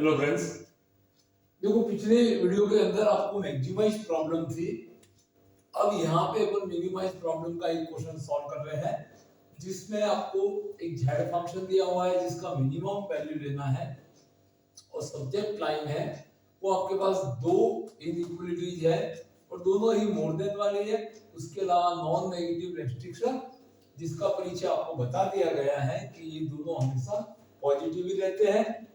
Hello friends, देखो पिछले video के अंदर आपको मैक्सिमाइज प्रॉब्लम थी। अब यहाँ पे अपन मिनिमाइज प्रॉब्लम का एक क्वेश्चन सॉल्व कर रहे हैं जिसमें आपको एक z फंक्शन दिया हुआ है जिसका मिनिमम वैल्यू लेना है और सब्जेक्ट लाइन है वो आपके पास दो इनइक्वालिटीज है और दोनों ही मोर देन वाली है। उसके अलावा नॉन नेगेटिव रेस्ट्रिक्शन जिसका परिचय आपको बता दिया गया है कि ये दोनों हमेशा पॉजिटिव ही रहते हैं।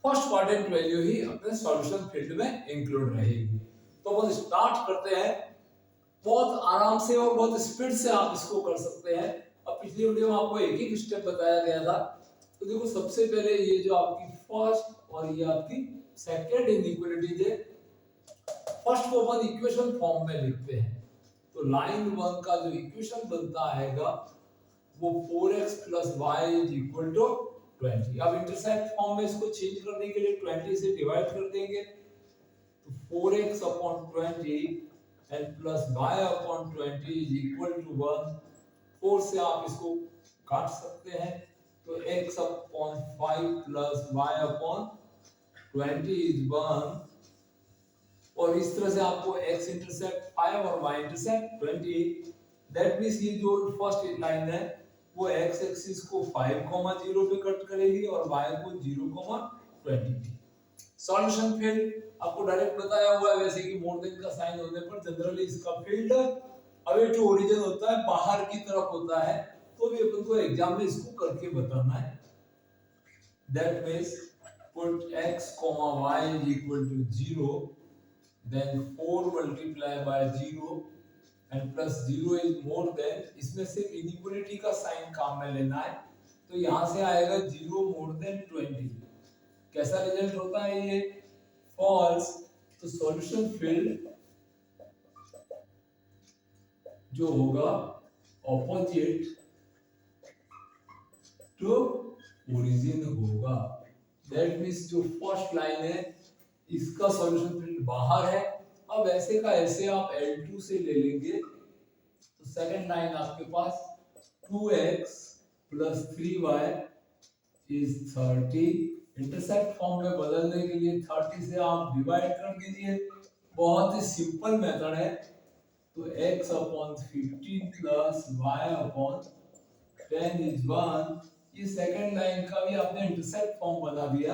फर्स्ट क्वाड्रेंट वैल्यू ही अपने सॉल्यूशन फील्ड में इंक्लूड रहेगी। तो अपन स्टार्ट करते हैं। बहुत आराम से और बहुत स्पीड से आप इसको कर सकते हैं। अब पिछली वीडियो में आपको एक एक स्टेप बताया गया था। तो देखो सबसे पहले ये जो आपकी फर्स्ट और ये आपकी सेकंड इनइक्वालिटीज है, फर्स्ट को अपन इक्वेशन फॉर्म में लिखते हैं। तो लाइन 1 का जो इक्वेशन बनता हैगा वो 4x + y = 20। अब इंटरसेप्ट फॉर्म में इसको चेंज करने के लिए 20 से डिवाइड कर देंगे तो 4x/20 and +y/20 = 1। 4 से आप इसको काट सकते हैं तो x/5 + y/20 is 1। और इस तरह से आपको x इंटरसेप्ट 5 और y इंटरसेप्ट 20। दैट मींस ये जो फर्स्ट लाइन है वो x एक्सिस को 5,0 पे कट करेगी और y को 0,20 पे। सॉल्यूशन फील्ड आपको डायरेक्ट बताया हुआ है, वैसे कि मोर देन का साइन होने पर जनरली इसका फील्ड अवे टू ओरिजिन होता है, बाहर की तरफ होता है। तो भी अपन को एग्जाम में इसको करके बताना है। That means put x, y = 0, then 4 multiplied by 0 and plus 0 is more than, इसमें सिर्फ इनइक्वालिटी का साइन काम में लेना है। तो यहाँ से आएगा 0 more than 20। कैसा रिजल्ट होता है ये? फॉल्स। तो सॉल्यूशन फील्ड जो होगा ऑपोजिट टू ओरिजिन होगा। दैट मींस जो फर्स्ट लाइन है इसका सॉल्यूशन फील्ड बाहर है। अब ऐसे का ऐसे आप L2 से ले लेंगे तो सेकंड लाइन आपके पास 2x + 3y is 30। Intercept form में बदलने के लिए 30 से आप डिवाइड कर दीजिए। बहुत ही सिंपल मेथड है। तो x/15 + y/10 is 1। ये सेकंड लाइन का भी आपने इंटरसेप्ट फॉर्म बना दिया।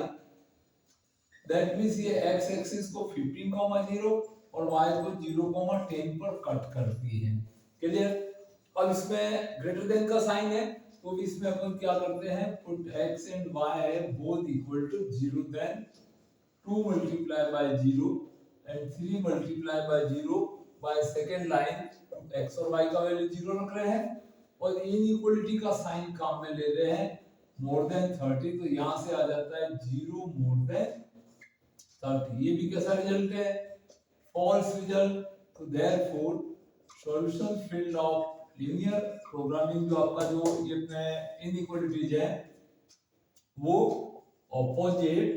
दैट मींस ये x एक्सिस को 15,0 और y को 0,10 पर कट करती है। क्लियर? अब इसमें ग्रेटर देन का साइन है तो भी इसमें अपन क्या करते हैं, put x and y both equal to 0, then 2 multiplied by 0 and 3 multiplied by 0 by second line। x और y का वैल्यू 0 रख रहे हैं और इनइक्वालिटी का साइन काम में ले रहे हैं मोर देन 30। तो यहां से आ जाता है 0 more than 30। ये भी कैसा रिजल्ट है? False result. तो therefore solution field of linear programming जो आपका जो ये अपने इनइक्वालिटीज है वो ऑपोजिट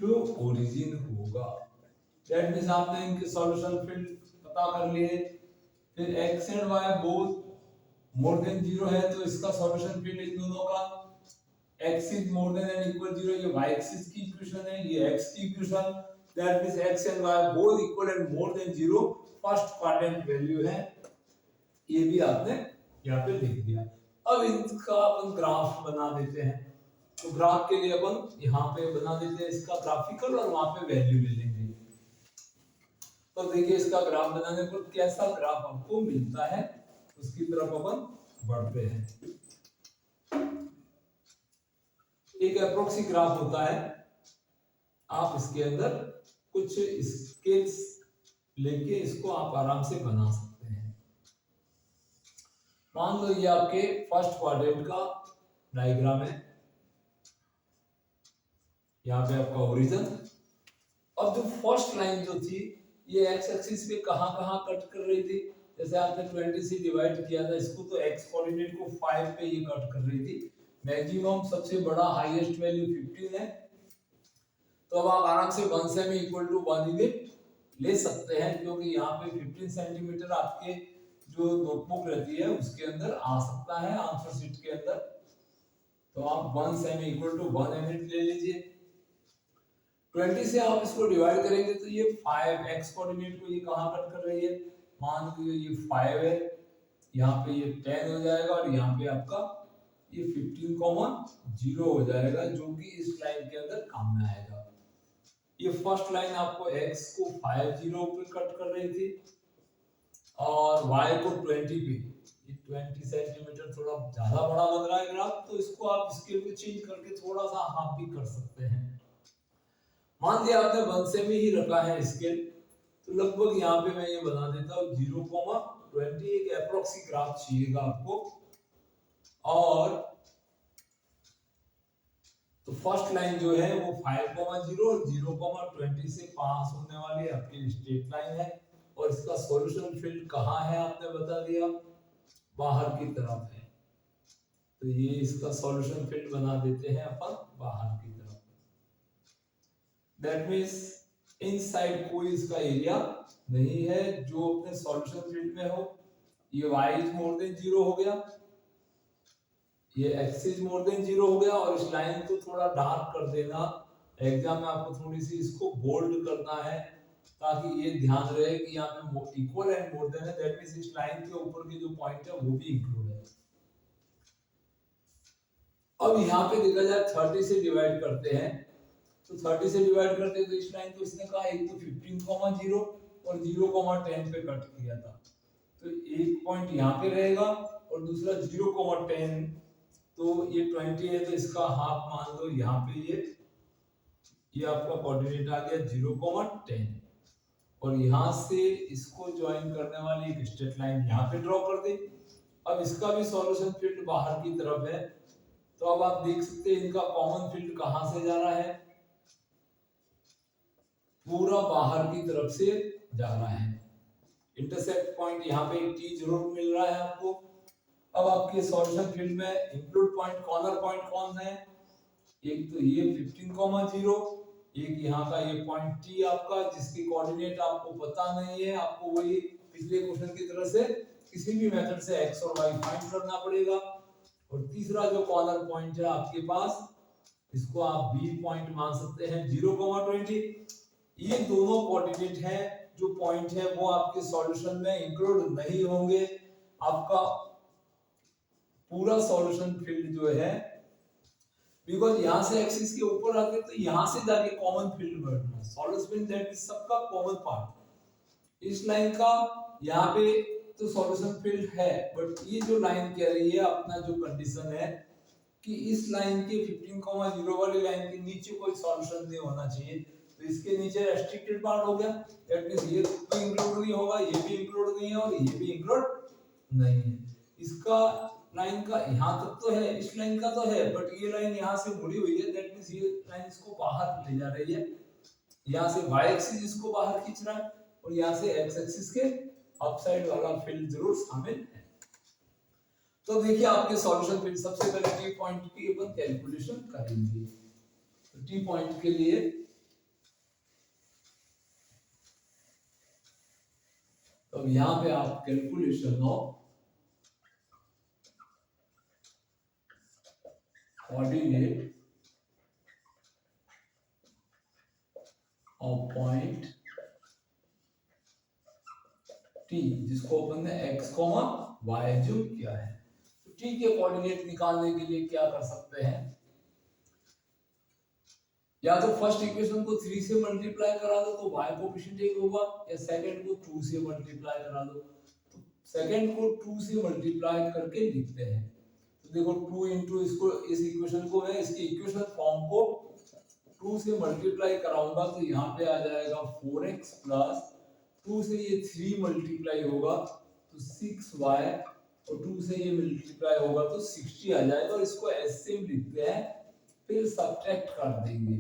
टू ओरिजिन होगा। दैट मींस आपने इनके सॉल्यूशन फील्ड पता कर लिए। फिर x and y both more than 0 है तो इसका सॉल्यूशन फील्ड इन दोनों का x is more than and equal 0, ये y एक्सिस की इक्वेशन है, ये x की equation. That means x and y both equal and more than 0 first quadrant value है। ये भी आपने यहाँ पे लिख दिया। अब इनका अपन ग्राफ बना देते हैं। तो ग्राफ के लिए अपन यहाँ पे बना देते हैं इसका ग्राफिकल और वहां पे वैल्यू ले लेंगे। तो देखिए इसका ग्राफ बनाने पर कैसा ग्राफ आपको मिलता है उसकी तरफ अपन बढ़ते हैं। एक अप्रोक्सी ग्राफ होता है, आप इसके अंदर कुछ स्केल्स लेके इसको आप आराम से बना सकते हैं। मान लो ये आपके फर्स्ट क्वाड्रेंट का डायग्राम है, यहाँ पे आपका ओरिजिन। अब जो फर्स्ट लाइन जो थी ये x एक्सिस पे कहां कट कर रही थी? जैसे आपने 20 से डिवाइड किया था इसको तो x कोऑर्डिनेट को 5 पे ये कट कर रही थी। मैक्सिमम सबसे बड़ा हाईएस्ट वैल्यू 15 है। तो अब आप आराम से 1 सेमी इक्वल टू 1 यूनिट ले सकते हैं क्योंकि यहाँ पे 15 सेंटीमीटर आपके जो नोटबुक रहती है उसके अंदर आ सकता है आंसर शीट के अंदर। तो आप 1 सेमी इक्वल टू 1 यूनिट ले लीजिए। 20 से आप इसको डिवाइड करेंगे तो ये 5 x कोऑर्डिनेट को ये कहाँ कट कर रही है, मान लीजिए ये 5 है, यहाँ पे ये 10 हो जाएगा और यहाँ पे आपका ये 15,0 हो जाएगा, जो कि इस लाइन के अंदर काम में आएगा। ये फर्स्ट लाइन आपको x को 50 पे कट कर रही थी और y को 20 पे। ये 20 सेंटीमीटर थोड़ा ज्यादा बड़ा लग रहा है ग्राफ, तो इसको आप स्केल को चेंज करके थोड़ा सा हाफ भी कर सकते हैं। मान लिया आपने 1 सेमी ही रखा है स्केल, तो लगभग यहाँ पे मैं ये बना देता हूँ 0,20, एक अप्रोक्सी ग्राफ चाहिएगा आपको। और तो फर्स्ट लाइन जो है वो 5,0 और 0,20 से पास होने वाली आपकी स्ट्रेट लाइन है, और इसका सॉल्यूशन फील्ड कहाँ है आपने बता दिया, बाहर की तरफ है। तो ये इसका सॉल्यूशन फील्ड बना देते हैं अपन बाहर की तरफ। दैट मींस इनसाइड कोई इसका एरिया नहीं है जो अपने सॉल्यूशन फील्ड में हो। ये y इज मोर देन 0 हो गया, ये x इज मोर देन 0 हो गया, और इस लाइन को थोड़ा डार्क कर देना। एग्जाम में आपको थोड़ी सी इसको बोल्ड करना है ताकि ये ध्यान रहे कि यहाँ पे इक्वल एंड मोर देन है। दैट मींस इस लाइन के ऊपर की जो पॉइंट है वो भी इंक्लूड है। अब यहाँ पे देखा जाए 30 से डिवाइड करते हैं, तो 30 से डिवाइड करते हैं तो इस लाइन को इसने कहा एक तो 15,0 और 0,10 पे कट किया था, तो एक पॉइंट यहाँ पे रहेगा और दूसरा 0,10, तो ये 20 है तो इसका हाफ मान लो यहाँ पे ये आपका कोऑर्डिनेट आ गया 0,10, और यहाँ से इसको ज्वाइन करने वाली एक स्ट्रेट लाइन यहाँ पे ड्रॉ कर दे। अब इसका भी सॉल्यूशन फील्ड बाहर की तरफ है, तो अब आप देख सकते हैं इनका कॉमन फील्ड कहां से जा रहा है, पूरा बाहर की तरफ से जा रहा है। इंटरसेक्ट पॉइंट यहाँ पे एक टी जरूर मिल रहा है आपको। अब आपके सॉल्यूशन फील्ड में इंक्लूड पॉइंट, कॉर्नर पॉइंट कौन है, एक तो ये 15,0, एक यहाँ का ये पॉइंट टी आपका जिसकी कोऑर्डिनेट आपको पता नहीं है, आपको वही पिछले क्वेश्चन की तरह से किसी भी मेथड से x और y फाइंड करना पड़ेगा। और तीसरा जो कॉर्नर पॉइंट है आपके पास, इसको आप बी पॉइंट मान सकते हैं 0,20। ये दोनों कोऑर्डिनेट हैं, जो पॉइंट है वो आपके सॉल्यूशन में इंक्लूड नहीं होंगे। आपका पूरा सॉल्यूशन फील्ड जो है, बिकॉज यहां से एक्सिस के ऊपर आते तो यहां से जाके कॉमन फील्ड बढ़ना, सॉल्यूशन फील्ड दैट इज सबका कॉमन पार्ट। इस लाइन का यहाँ पे तो सॉल्यूशन फील्ड है, बट ये जो लाइन कह रही है अपना जो कंडीशन है कि इस लाइन के 15,0 वाली लाइन के नीचे कोई सॉल्यूशन नहीं होना चाहिए, तो इसके नीचे रेस्ट्रिक्टेड पार्ट हो गया। दैट मींस ये भी इंक्लूड नहीं होगा, ये भी इंक्लूड नहीं है और ये भी इंक्लूड नहीं है। इसका लाइन का यहाँ तक तो है, इस लाइन का तो है, बट ये लाइन यहाँ से मुड़ी हुई है। दैट मींस ये लाइन इसको बाहर ले जा रही है, यहाँ से y एक्सिस इसको बाहर खींच रहा है और यहाँ से x एक्सिस के अपसाइड वाला फील्ड जरूर शामिल है। तो देखिए आपके सॉल्यूशन फील्ड, सबसे पहले टी पॉइंट की अपन कैलकुलेशन करेंगे। तो टी पॉइंट के लिए तो यहाँ पे आप calculation of coordinate of point T, जिसको अपन ने x, y जो किया है, तो टी के कोऑर्डिनेट निकालने के लिए क्या कर सकते हैं, या तो फर्स्ट इक्वेशन को 3 से मल्टीप्लाई करा दो तो y कोएफिशिएंट 1 होगा, या सेकंड को 2 से मल्टीप्लाई करा दो। तो सेकंड को 2 से मल्टीप्लाई करके लिखते हैं, तो देखो 2 इनटू इसको, इस इक्वेशन को मैं इसकी इक्वेशन फॉर्म को 2 से मल्टीप्लाई कराऊंगा तो यहाँ पे आ जाएगा 4x प्लस 2 से ये 3 मल्टीप्लाई होगा तो 6y, और 2 से ये मल्टीप्लाई होगा तो 60 आ जाएगा, और इसको ऐसे लिखते हैं, फिर सब्ट्रैक्ट कर देंगे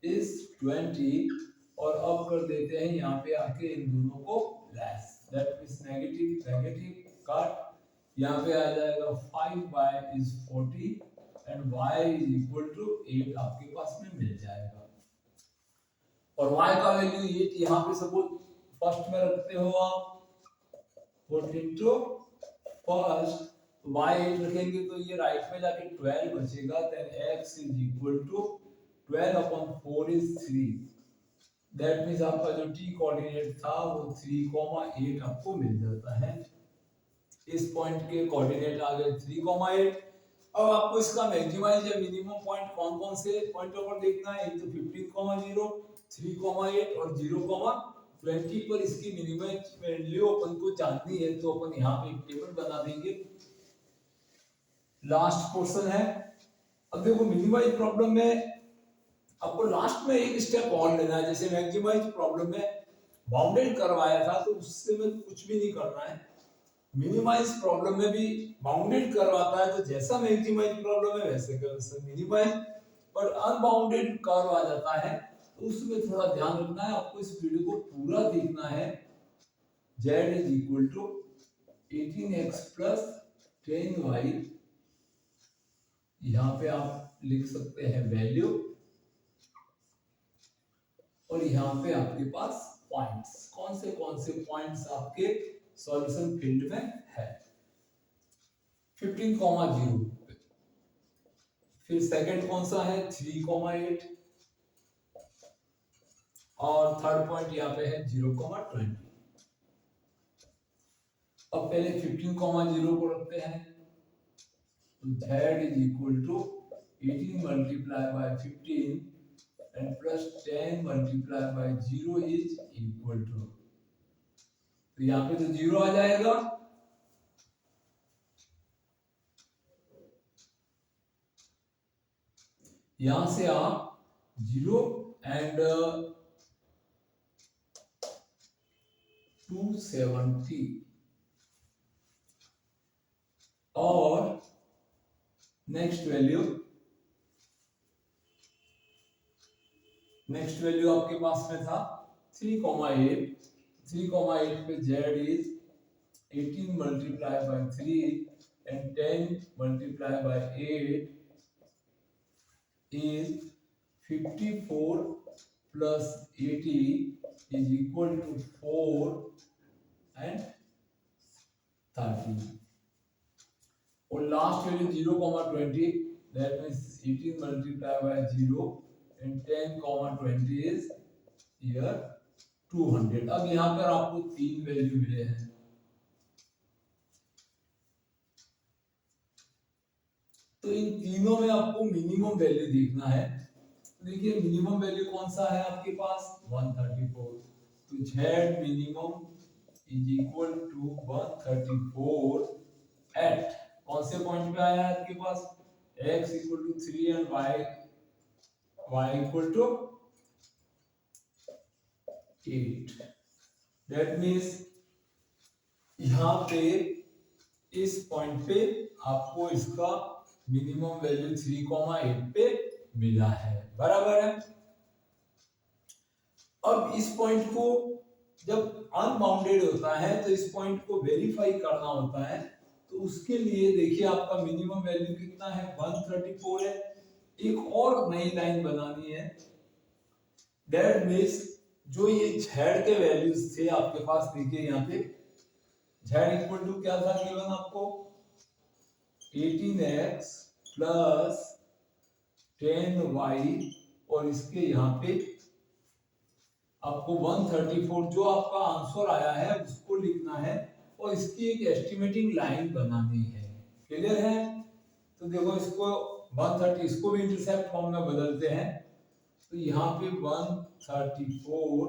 इस 20 और अब कर देते हैं यहाँ पे आके इन दोनों को less, that means negative negative cut, यहाँ पे आ जाएगा 5y is 40 and y is equal to 8 आपके पास में मिल जाएगा। और y का वैल्यू 8 यहाँ पे सपोज फर्स्ट में रखते हो आप, 14 टू फर्स्ट, y 8 रखेंगे तो ये राइट में जाके 12 बचेगा, then x is equal to 12 upon 4 is 3। That means आपका जो t कोऑर्डिनेट था वो 3,8 आपको मिल जाता है। इस पॉइंट के कोऑर्डिनेट आ गए 3,8। अब आपको इसका मैक्सिमाइज या मिनिमम पॉइंट कौन कौन से पॉइंटों पर देखना है, एक तो 15,0, 3,8 और 0,20 पर इसकी मिनिमम वैल्यू अपन को जाननी है, तो अपन यहाँ पे एक टेबल बना देंगे। लास्ट पोर्शन है। अब देखो मिनिमाइज प्रॉब्लम में आपको लास्ट में एक स्टेप और लेना है। जैसे मैक्सिमाइज प्रॉब्लम में बाउंडेड करवाया था तो उससे में कुछ भी नहीं करना है। मिनिमाइज प्रॉब्लम में भी बाउंडेड करवाता है तो जैसा मैक्सिमाइज प्रॉब्लम है वैसे कर मिनिमाइज, पर अनबाउंडेड कर्व आ जाता है तो उसमें थोड़ा ध्यान रखना है। आपको इस वीडियो को पूरा देखना है। z is equal to 18x plus 10y, यहाँ पे आप लिख सकते हैं वैल्यू, और यहाँ पे आपके पास पॉइंट्स, कौन से पॉइंट्स आपके सॉल्यूशन फील्ड में है। 15,0, फिर सेकंड कौन सा है 3,8, और थर्ड पॉइंट यहाँ पे है 0,20। अब पहले 15,0 को रखते हैं, तो z is equal to 18 multiply by 15 and plus 10 multiply by 0 is equal to, तो यहाँ पे तो 0 आ जाएगा, यहां से आप 0 एंड 270 और नेक्स्ट वैल्यू आपके पास में था 3,8। 3,8 पे z is 18 multiply bye 3 and 10 multiply bye 8 is 54 plus 80 is equal to 4 and 30, और last value 0,20, that means 18 multiplied by 0 and 10,20 is here 200। अब यहाँ पर आपको तीन वैल्यू मिले हैं, तो इन तीनों में आपको मिनिमम वैल्यू देखना है। देखिए मिनिमम वैल्यू कौन सा है आपके पास 134, तो z minimum is equal to 134 at कौन से पॉइंट पे आया है आपके पास x equal to 3 and y equal to 8। That means यहाँ पे इस पॉइंट पे आपको इसका मिनिमम वैल्यू 3,8 पे मिला है, बराबर है। अब इस पॉइंट को जब अनबाउंडेड होता है तो इस पॉइंट को वेरीफाई करना होता है, तो उसके लिए देखिए आपका मिनिमम वैल्यू कितना है 134 है। एक और नई लाइन बनानी है, दैट मींस जो ये z के वैल्यूज थे आपके पास, देखिए यहाँ पे z इक्वल टू क्या था गिवन आपको 18x प्लस 10y, और इसके यहाँ पे आपको 134 जो आपका आंसर आया है उसको लिखना है, और इसकी एक एस्टिमेटिंग लाइन बनानी है। क्लियर है? तो देखो इसको 130, इसको भी इंटरसेप्ट फॉर्म में बदलते हैं, तो यहाँ पे 134,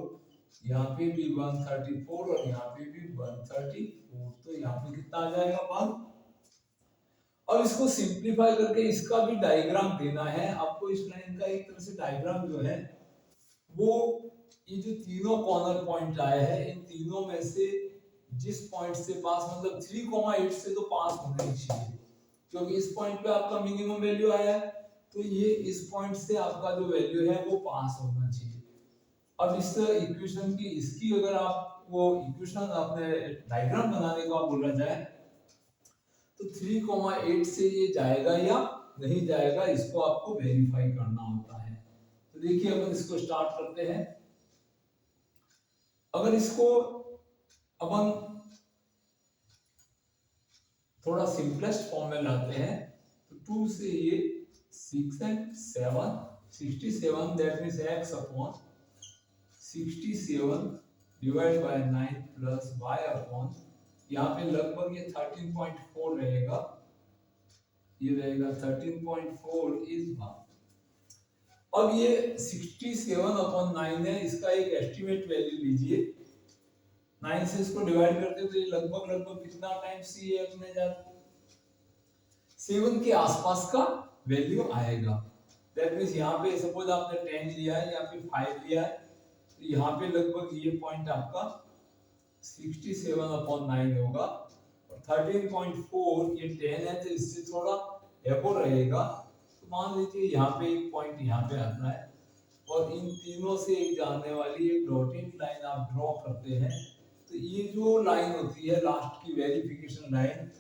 यहाँ पे भी 134 और यहाँ पे भी 134, तो यहाँ पे कितना आ जाएगा 1। अब इसको सिंप्लीफाई करके इसका भी डायग्राम देना है आपको। इस लाइन का एक तरह से डायग्राम जो है वो ये जो तीनों कॉर्नर पॉइंट आए हैं, इन तीनों में से जिस पॉइंट से पास, मतलब 3,8 से तो पास होना ही चाहिए, क्योंकि इस पॉइंट पे आपका मिनिमम वैल्यू आया है, तो ये इस पॉइंट से आपका जो वैल्यू है वो पास होना चाहिए। अब इस इक्वेशन की इसकी अगर आप वो इक्वेशन आपने डायग्राम बनाने का बोला जाए तो 3,8 से ये जाएगा या नहीं जाएगा, इसको आपको वेरीफाई करना होता है। तो देखिए अपन इसको स्टार्ट करते हैं। अगर इसको अपन थोड़ा सिंपलेस्ट फॉर्म में लाते हैं तो 2 से ये 6 and 7 67 that means x upon 67 divide by 9 plus y upon यहाँ पे लगभग ये 13.4 रहेगा, ये रहेगा 13.4 इज 1। अब ये 67 अपॉन 9 है, इसका एक एस्टिमेट वैल्यू लीजिए। 9 से इसको डिवाइड करते तो ये लगभग कितना टाइम्स ये अपने जाता 7 के आसपास का वैल्यू आएगा। दैट मींस यहाँ पे सपोज आपने 10 लिया है या फिर 5 लिया है तो यहाँ पे लगभग ये पॉइंट आपका 67 अपॉन 9 होगा और 13.4 ये 10 है तो इससे थोड़ा एबो रहेगा। तो मान लीजिए यहाँ पे एक पॉइंट यहाँ पे आता है और इन तीनों से एक जाने वाली एक डॉटेड लाइन आप ड्रॉ करते हैं तो ये जो लाइन होती है लास्ट की वेरिफिकेशन लाइन,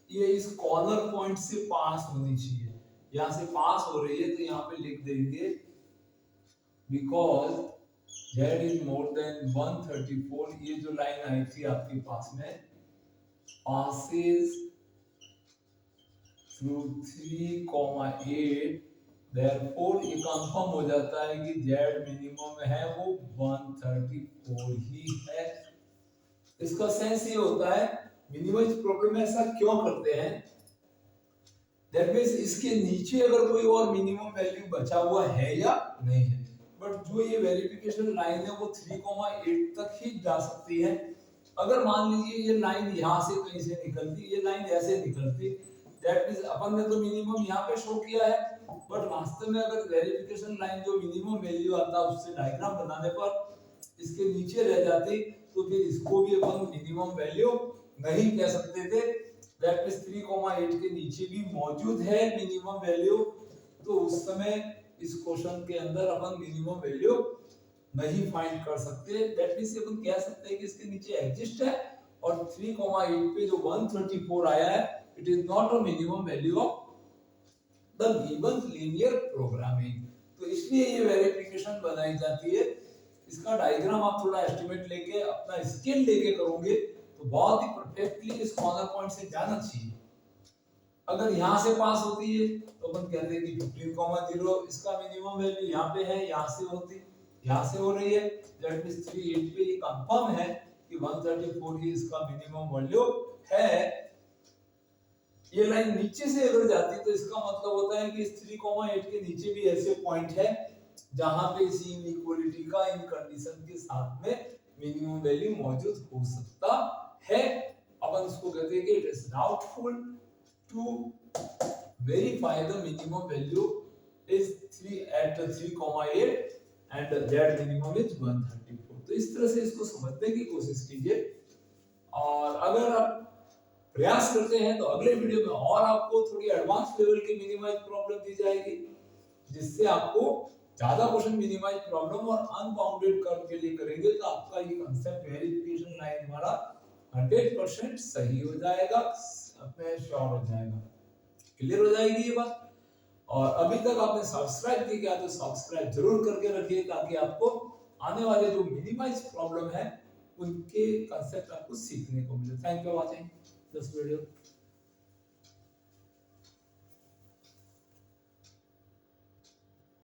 ये इस कॉर्नर पॉइंट से पास होनी चाहिए। यहाँ से पास हो रही है तो यहाँ पे लिख देंगे because z is more than 134। ये जो लाइन आई थी आपके पास में passes through 3,8, therefore ये कंफर्म हो जाता है कि z मिनिमम है वो 134 ही है। इसका सेंस ये होता है मिनिमाइज प्रॉब्लम में ऐसा क्यों करते हैं, दैट मींस इसके नीचे अगर कोई और मिनिमम वैल्यू बचा हुआ है या नहीं है, बट जो ये वेरिफिकेशन लाइन है वो 3,8 तक ही जा सकती है। अगर मान लीजिए ये लाइन यहाँ से कहीं से निकलती, ये लाइन ऐसे निकलती, दैट मींस अपन ने तो मिनिमम यहाँ पे शो किया है, बट वास्तव में अगर वेरिफिकेशन लाइन जो मिनिमम वैल्यू आता है उससे डायग्राम बनाने पर इसके नीचे रह जाती तो फिर इसको भी अपन मिनिमम वैल्यू नहीं कह सकते थे। दैट मींस 3,8 के नीचे भी मौजूद है मिनिमम वैल्यू, तो उस समय इस क्वेश्चन के अंदर अपन मिनिमम वैल्यू नहीं फाइंड कर सकते। दैट मींस अपन कह सकते हैं कि इसके नीचे एग्जिस्ट है और 3,8 पे जो 134 आया है it is not a minimum value of the given linear programming. तो इसलिए ये वेरिफिकेशन बनाई जाती है। इसका डायग्राम आप थोड़ा एस्टिमेट लेके अपना स्केल लेके करोगे तो बहुत ही परफेक्टली इस कॉर्नर पॉइंट से जाना चाहिए। अगर यहाँ से पास होती है तो अपन कहते हैं कि 15,0 इसका मिनिमम वैल्यू यहाँ पे है, यहाँ से होती, यहाँ से हो रही है, दैट मींस 38 पे ये कंफर्म है कि 134 ही इसका मिनिमम वैल्यू है। ये लाइन नीचे से अगर जाती तो इसका मतलब होता है कि इस 3,8 के नीचे भी ऐसे पॉइंट है जहां पे इस इनइक्वालिटी का इन कंडीशन के साथ में मिनिमम वैल्यू मौजूद हो सकता है। अपन इसको कहते हैं कि it is doubtful to verify the minimum value is 3 at 3,8 and z minimum is 134। तो इस तरह से इसको समझने की कोशिश कीजिए और अगर आप प्रयास करते हैं तो अगले वीडियो में और आपको थोड़ी एडवांस लेवल की मिनिमाइज प्रॉब्लम दी जाएगी जिससे आपको ज्यादा क्वेश्चन मिनिमाइज प्रॉब्लम और अनबाउंडेड कर्व के लिए करेंगे तो आपका ये कांसेप्ट वेरिफिकेशन लाइन हमारा 100% सही हो जाएगा, अपने श्योर हो जाएगा, क्लियर हो जाएगी ये बात। और अभी तक आपने सब्सक्राइब नहीं किया तो सब्सक्राइब जरूर करके रखिए ताकि आपको आने वाले जो मिनिमाइज प्रॉब्लम है उनके कांसेप्ट आपको सीखने को मिले। Thank you for watching this video.